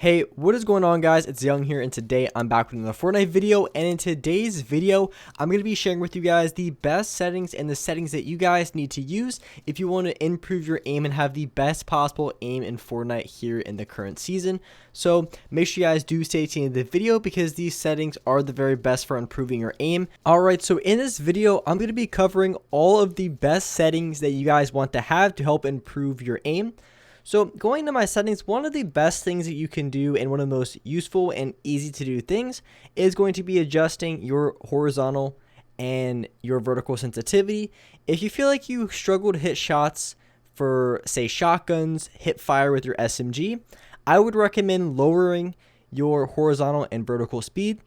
Hey, what is going on, guys? It's Young here, and today I'm back with another Fortnite video. And in today's video, I'm going to be sharing with you guys the best settings and the settings that you guys need to use if you want to improve your aim and have the best possible aim in Fortnite here in the current season. So make sure you guys do stay to the end of the video because these settings are the very best for improving your aim. Alright, so in this video, I'm going to be covering all of the best settings that you guys want to have to help improve your aim. So going to my settings, one of the best things that you can do and one of the most useful and easy to do things is going to be adjusting your horizontal and your vertical sensitivity. If you feel like you struggle to hit shots for, say, shotguns, hip fire with your SMG, I would recommend lowering your horizontal and vertical speed.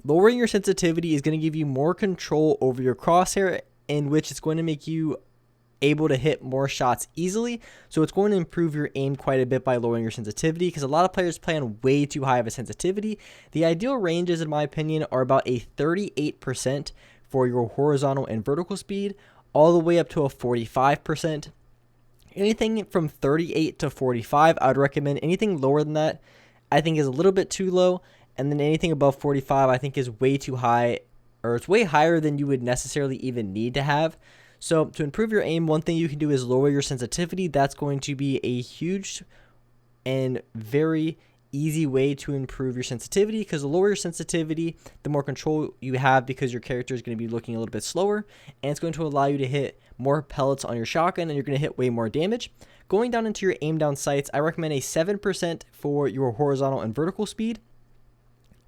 Lowering your sensitivity is going to give you more control over your crosshair, in which it's going to make you able to hit more shots easily. So it's going to improve your aim quite a bit by lowering your sensitivity, because a lot of players play on way too high of a sensitivity. The ideal ranges, in my opinion, are about a 38% for your horizontal and vertical speed, all the way up to a 45%. Anything from 38 to 45, I would recommend. Anything lower than that, I think, is a little bit too low. And then anything above 45, I think, is way too high, or it's way higher than you would necessarily even need to have. So to improve your aim, one thing you can do is lower your sensitivity. That's going to be a huge and very easy way to improve your sensitivity, because the lower your sensitivity, the more control you have, because your character is going to be looking a little bit slower, and it's going to allow you to hit more pellets on your shotgun, and you're going to hit way more damage. Going down into your aim down sights, I recommend a 7% for your horizontal and vertical speed.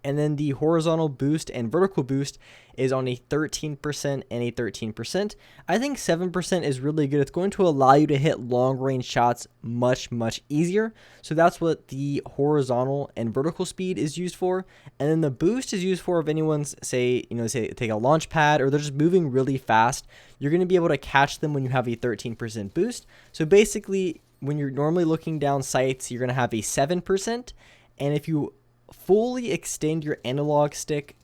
And then the horizontal boost and vertical boost is on a 13% and a 13%. I think 7% is really good. It's going to allow you to hit long range shots much easier. So that's what the horizontal and vertical speed is used for. And then the boost is used for if anyone's, say take a launch pad, or they're just moving really fast. You're going to be able to catch them when you have a 13% boost. So basically, when you're normally looking down sights, you're going to have a 7%. And if you fully extend your analog stick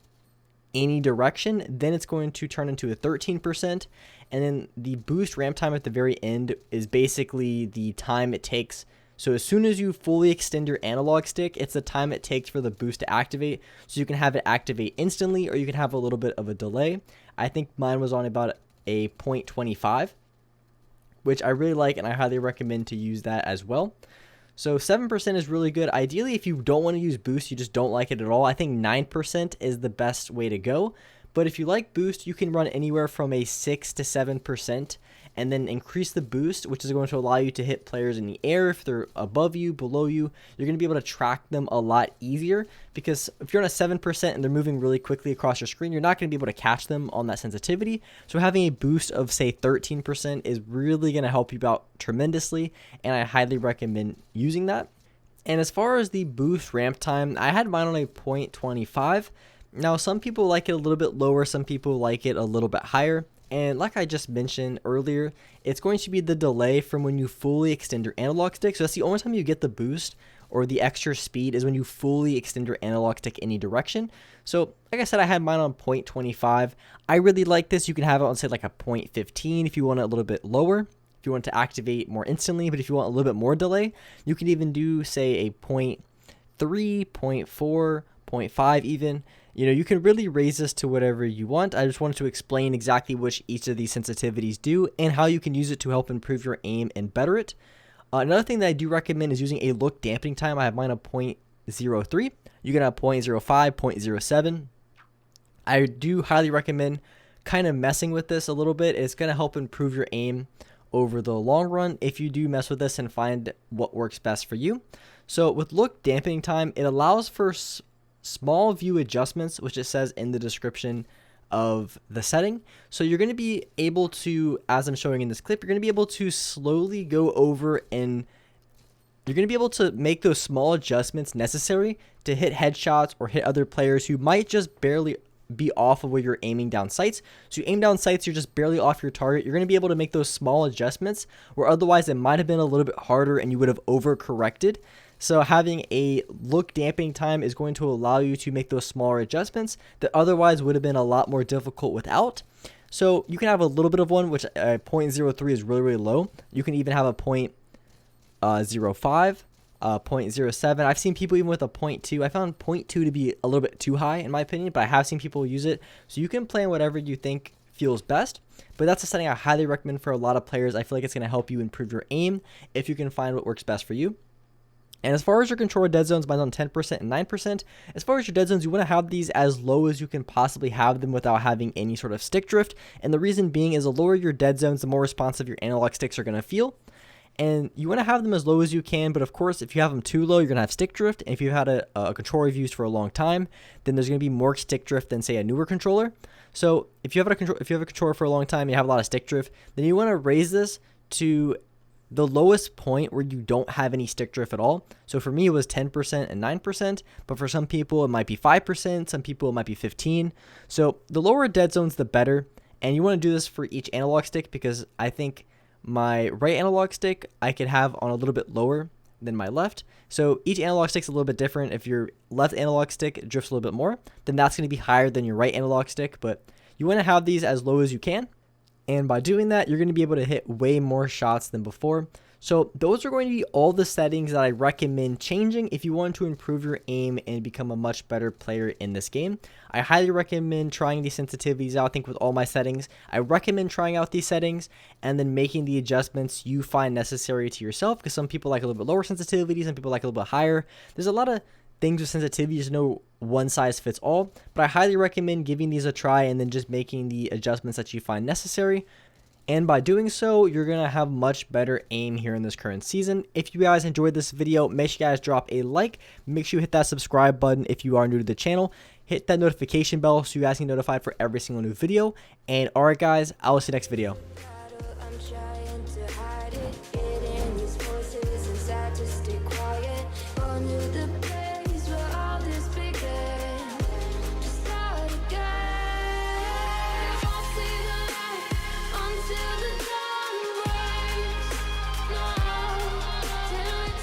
any direction, then it's going to turn into a 13%. And then the boost ramp time at the very end is basically the time it takes. So as soon as you fully extend your analog stick, it's the time it takes for the boost to activate. So you can have it activate instantly, or you can have a little bit of a delay. I think mine was on about a 0.25, which I really like, and I highly recommend to use that as well. So 7% is really good. Ideally, if you don't want to use boost, you just don't like it at all, I think 9% is the best way to go. But if you like boost, you can run anywhere from a 6 to 7%, and then increase the boost, which is going to allow you to hit players in the air. If they're above you, below you, you're going to be able to track them a lot easier, because if you're on a 7% and they're moving really quickly across your screen, you're not going to be able to catch them on that sensitivity. So having a boost of, say, 13% is really going to help you out tremendously, and I highly recommend using that. And as far as the boost ramp time, I had mine on a 0.25. Now, some people like it a little bit lower, some people like it a little bit higher. And like I just mentioned earlier, it's going to be the delay from when you fully extend your analog stick. So that's the only time you get the boost or the extra speed, is when you fully extend your analog stick any direction. So like I said, I had mine on 0.25. I really like this. You can have it on, say, like a 0.15 if you want it a little bit lower, if you want to activate more instantly. But if you want a little bit more delay, you can even do, say, a 0.3, 0.4, 0.5 even. You can really raise this to whatever you want. I just wanted to explain exactly which each of these sensitivities do and how you can use it to help improve your aim and better it. Another thing that I do recommend is using a look dampening time. I have mine at 0.03. You can have 0.05, 0.07. I do highly recommend kind of messing with this a little bit. It's going to help improve your aim over the long run if you do mess with this and find what works best for you. So with look dampening time, it allows for small view adjustments, which it says in the description of the setting. So you're going to be able to, as I'm showing in this clip, you're going to be able to slowly go over, and you're going to be able to make those small adjustments necessary to hit headshots or hit other players who might just barely be off of where you're aiming down sights. So you aim down sights, you're just barely off your target. You're going to be able to make those small adjustments where otherwise it might have been a little bit harder and you would have overcorrected. So having a look dampening time is going to allow you to make those smaller adjustments that otherwise would have been a lot more difficult without. So you can have a little bit of one, which 0.03 is really low. You can even have a 0.05 0.07. I've seen people even with a 0.2. I found 0.2 to be a little bit too high in my opinion, but I have seen people use it. So you can plan whatever you think feels best, but that's a setting I highly recommend for a lot of players. I feel like it's going to help you improve your aim if you can find what works best for you. And as far as your controller dead zones, mine's on 10% and 9%. As far as your dead zones, you want to have these as low as you can possibly have them without having any sort of stick drift. And the reason being is the lower your dead zones, the more responsive your analog sticks are going to feel. And you want to have them as low as you can, but of course, if you have them too low, you're going to have stick drift. And if you've had a controller you've used for a long time, then there's going to be more stick drift than, say, a newer controller. So if you have a controller for a long time, you have a lot of stick drift, then you want to raise this to the lowest point where you don't have any stick drift at all. So for me, it was 10% and 9%, but for some people, it might be 5%. Some people, it might be 15%. So the lower dead zones, the better. And you want to do this for each analog stick because I think my right analog stick I could have on a little bit lower than my left. So each analog stick's a little bit different. If your left analog stick drifts a little bit more, then that's going to be higher than your right analog stick. But you want to have these as low as you can. And by doing that, you're going to be able to hit way more shots than before. So those are going to be all the settings that I recommend changing if you want to improve your aim and become a much better player in this game. I highly recommend trying these sensitivities out. I think with all my settings, I recommend trying out these settings and then making the adjustments you find necessary to yourself, because some people like a little bit lower sensitivity, some people like a little bit higher. There's a lot of things with sensitivity, there's no one size fits all, but I highly recommend giving these a try and then just making the adjustments that you find necessary. And by doing so, you're going to have much better aim here in this current season. If you guys enjoyed this video, make sure you guys drop a like. Make sure you hit that subscribe button if you are new to the channel. Hit that notification bell so you guys can get notified for every single new video. And alright guys, I will see you next video.